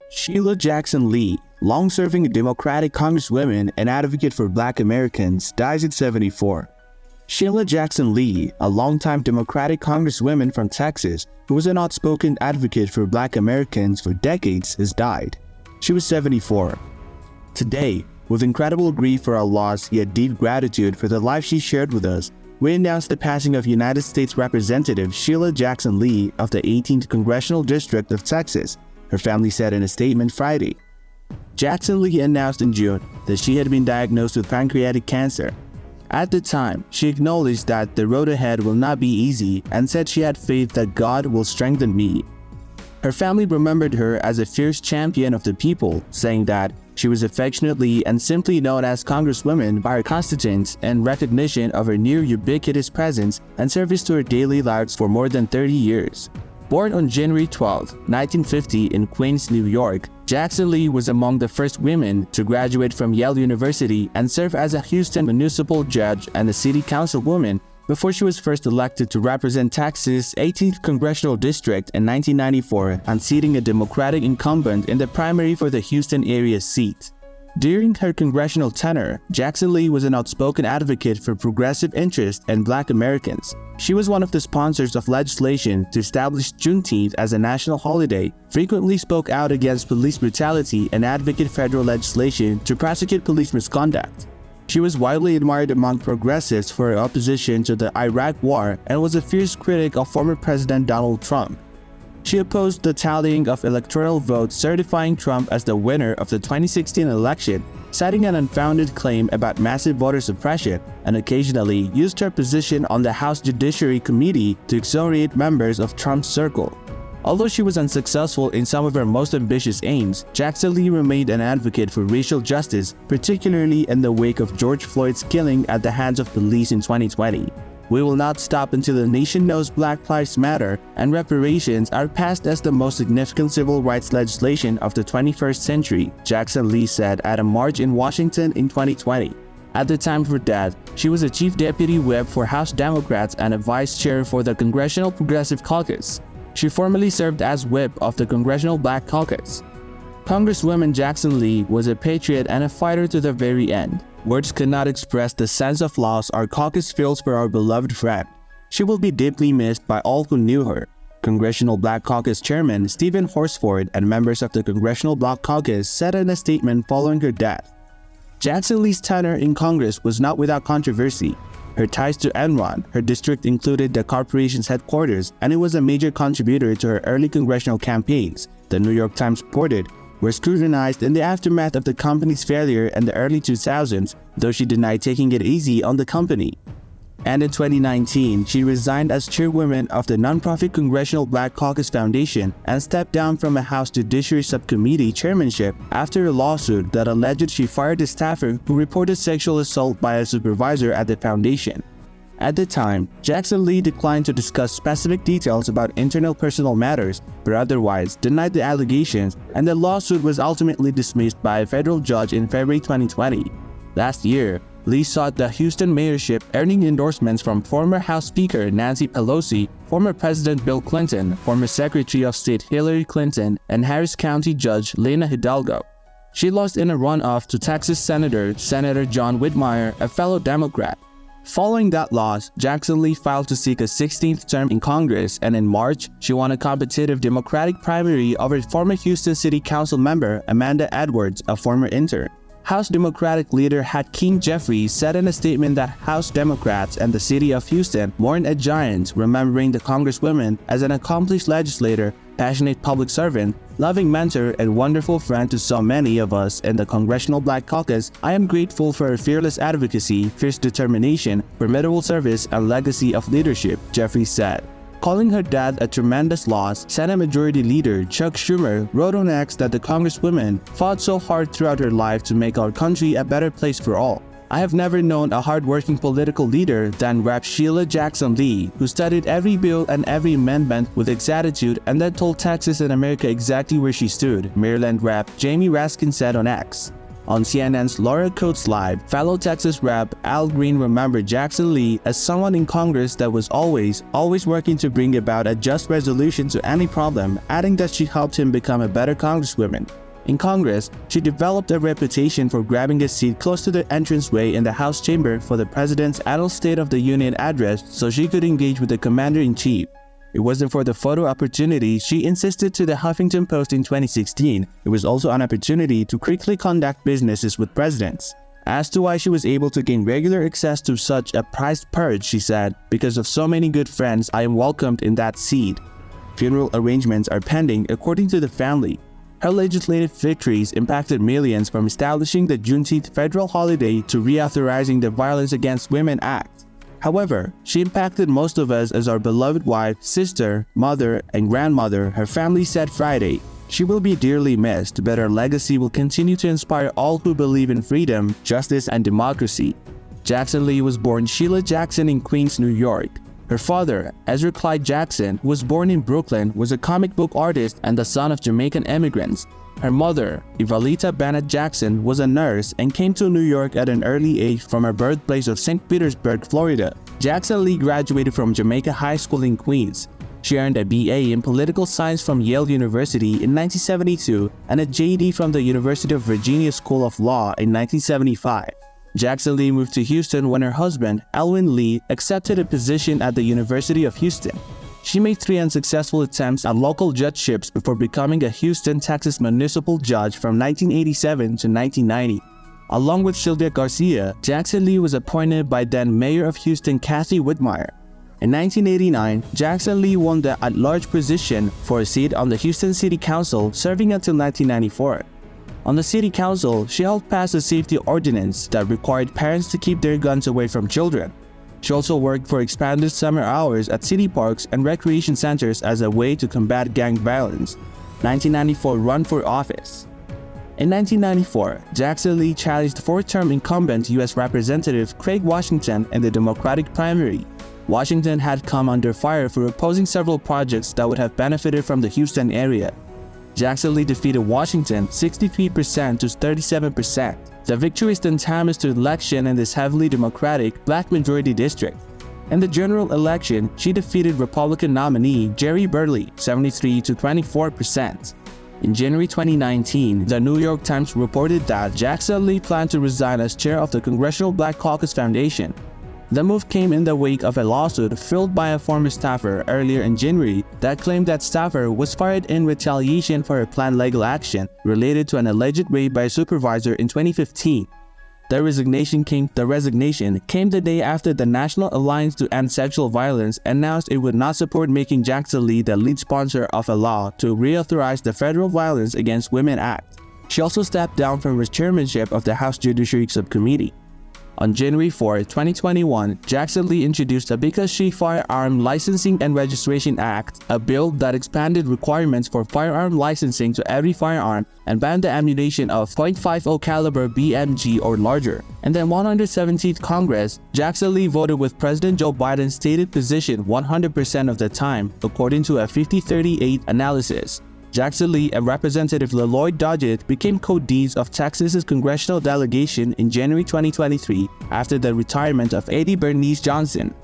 Sheila Jackson Lee, long-serving Democratic congresswoman and advocate for Black Americans, dies at 74. Sheila Jackson Lee, a longtime Democratic congresswoman from Texas who was an outspoken advocate for Black Americans for decades, has died. She was 74. Today, with incredible grief for our loss yet deep gratitude for the life she shared with us, we announce the passing of United States Representative Sheila Jackson Lee of the 18th Congressional District of Texas, her family said in a statement Friday. Jackson Lee announced in June that she had been diagnosed with pancreatic cancer. At the time, she acknowledged that the road ahead will not be easy and said she had faith that God will strengthen me. Her family remembered her as a fierce champion of the people, saying that she was affectionately and simply known as Congresswoman by her constituents in recognition of her near ubiquitous presence and service to her daily lives for more than 30 years. Born on January 12, 1950 in Queens, New York, Jackson Lee was among the first women to graduate from Yale University and serve as a Houston municipal judge and a city councilwoman before she was first elected to represent Texas' 18th Congressional District in 1994, unseating a Democratic incumbent in the primary for the Houston area seat. During her congressional tenure, Jackson Lee was an outspoken advocate for progressive interests in Black Americans. She was one of the sponsors of legislation to establish Juneteenth as a national holiday, frequently spoke out against police brutality, and advocated federal legislation to prosecute police misconduct. She was widely admired among progressives for her opposition to the Iraq War and was a fierce critic of former President Donald Trump. She opposed the tallying of electoral votes certifying Trump as the winner of the 2016 election, citing an unfounded claim about massive voter suppression, and occasionally used her position on the House Judiciary Committee to exonerate members of Trump's circle. Although she was unsuccessful in some of her most ambitious aims, Jackson Lee remained an advocate for racial justice, particularly in the wake of George Floyd's killing at the hands of police in 2020. We will not stop until the nation knows Black Lives Matter and reparations are passed as the most significant civil rights legislation of the 21st century, Jackson Lee said at a march in Washington in 2020. At the time of her death, she was a chief deputy whip for House Democrats and a vice chair for the Congressional Progressive Caucus. She formerly served as whip of the Congressional Black Caucus. Congresswoman Jackson Lee was a patriot and a fighter to the very end. Words cannot express the sense of loss our caucus feels for our beloved friend. She will be deeply missed by all who knew her. Congressional Black Caucus Chairman Stephen Horsford and members of the Congressional Black Caucus said in a statement following her death. Jackson Lee's tenure in Congress was not without controversy. Her ties to Enron, her district included the corporation's headquarters, and it was a major contributor to her early congressional campaigns, the New York Times reported, were scrutinized in the aftermath of the company's failure in the early 2000s, though she denied taking it easy on the company. And in 2019, she resigned as chairwoman of the nonprofit Congressional Black Caucus Foundation and stepped down from a House Judiciary Subcommittee chairmanship after a lawsuit that alleged she fired a staffer who reported sexual assault by a supervisor at the foundation. At the time, Jackson Lee declined to discuss specific details about internal personal matters, but otherwise denied the allegations, and the lawsuit was ultimately dismissed by a federal judge in February 2020. Last year, Lee sought the Houston mayorship, earning endorsements from former House Speaker Nancy Pelosi, former President Bill Clinton, former Secretary of State Hillary Clinton, and Harris County Judge Lena Hidalgo. She lost in a runoff to Texas Senator John Whitmire, a fellow Democrat. Following that loss, Jackson Lee filed to seek a 16th term in Congress, and in March, she won a competitive Democratic primary over former Houston City Council member Amanda Edwards, a former intern. House Democratic leader Hakeem Jeffries said in a statement that House Democrats and the city of Houston mourn a giant, remembering the Congresswoman as an accomplished legislator, passionate public servant, loving mentor, and wonderful friend to so many of us in the Congressional Black Caucus. I am grateful for her fearless advocacy, fierce determination, formidable service, and legacy of leadership, Jeffries said. Calling her death a tremendous loss, Senate Majority Leader Chuck Schumer wrote on X that the Congresswoman fought so hard throughout her life to make our country a better place for all. I have never known a hard-working political leader than Rep. Sheila Jackson Lee, who studied every bill and every amendment with exactitude and then told Texas and America exactly where she stood, Maryland Rep. Jamie Raskin said on X. On CNN's Laura Coates Live, fellow Texas Rep. Al Green remembered Jackson Lee as someone in Congress that was always working to bring about a just resolution to any problem, adding that she helped him become a better congresswoman. In Congress, she developed a reputation for grabbing a seat close to the entranceway in the House chamber for the president's annual State of the Union address so she could engage with the commander-in-chief. It wasn't for the photo opportunity, she insisted to the Huffington Post in 2016. It was also an opportunity to quickly conduct businesses with presidents. As to why she was able to gain regular access to such a prized perch, she said, "Because of so many good friends, I am welcomed in that seat." Funeral arrangements are pending, according to the family. Her legislative victories impacted millions, from establishing the Juneteenth federal holiday to reauthorizing the Violence Against Women Act. However, she impacted most of us as our beloved wife, sister, mother, and grandmother, her family said Friday. She will be dearly missed, but her legacy will continue to inspire all who believe in freedom, justice, and democracy. Jackson Lee was born Sheila Jackson in Queens, New York. Her father, Ezra Clyde Jackson, who was born in Brooklyn, was a comic book artist and the son of Jamaican immigrants. Her mother, Evalita Bennett Jackson, was a nurse and came to New York at an early age from her birthplace of St. Petersburg, Florida. Jackson Lee graduated from Jamaica High School in Queens. She earned a BA in Political Science from Yale University in 1972 and a JD from the University of Virginia School of Law in 1975. Jackson Lee moved to Houston when her husband, Elwin Lee, accepted a position at the University of Houston. She made 3 unsuccessful attempts at local judgeships before becoming a Houston, Texas municipal judge from 1987 to 1990. Along with Sylvia Garcia, Jackson Lee was appointed by then Mayor of Houston Kathy Whitmire. In 1989, Jackson Lee won the at-large position for a seat on the Houston City Council, serving until 1994. On the City Council, she helped pass a safety ordinance that required parents to keep their guns away from children. She also worked for expanded summer hours at city parks and recreation centers as a way to combat gang violence. 1994 run for office. In 1994, Jackson Lee challenged 4th-term incumbent U.S. Representative Craig Washington in the Democratic primary. Washington had come under fire for opposing several projects that would have benefited from the Houston area. Jackson Lee defeated Washington 63% to 37%. The victory is tantamount to election in this heavily Democratic, black majority district. In the general election, she defeated Republican nominee Jerry Burley 73 to 24%. In January 2019, the New York Times reported that Jackson Lee planned to resign as chair of the Congressional Black Caucus Foundation. The move came in the wake of a lawsuit filed by a former staffer earlier in January that claimed that staffer was fired in retaliation for her planned legal action related to an alleged rape by a supervisor in 2015. The resignation came the day after the National Alliance to End Sexual Violence announced it would not support making Jackson Lee the lead sponsor of a law to reauthorize the Federal Violence Against Women Act. She also stepped down from her chairmanship of the House Judiciary Subcommittee. On January 4, 2021, Jackson Lee introduced the Because She Firearm Licensing and Registration Act, a bill that expanded requirements for firearm licensing to every firearm and banned the ammunition of .50 caliber BMG or larger. In the 117th Congress, Jackson Lee voted with President Joe Biden's stated position 100% of the time, according to a 50-38 analysis. Jackson Lee and Representative Lloyd Doggett became co-deans of Texas's congressional delegation in January 2023 after the retirement of Eddie Bernice Johnson.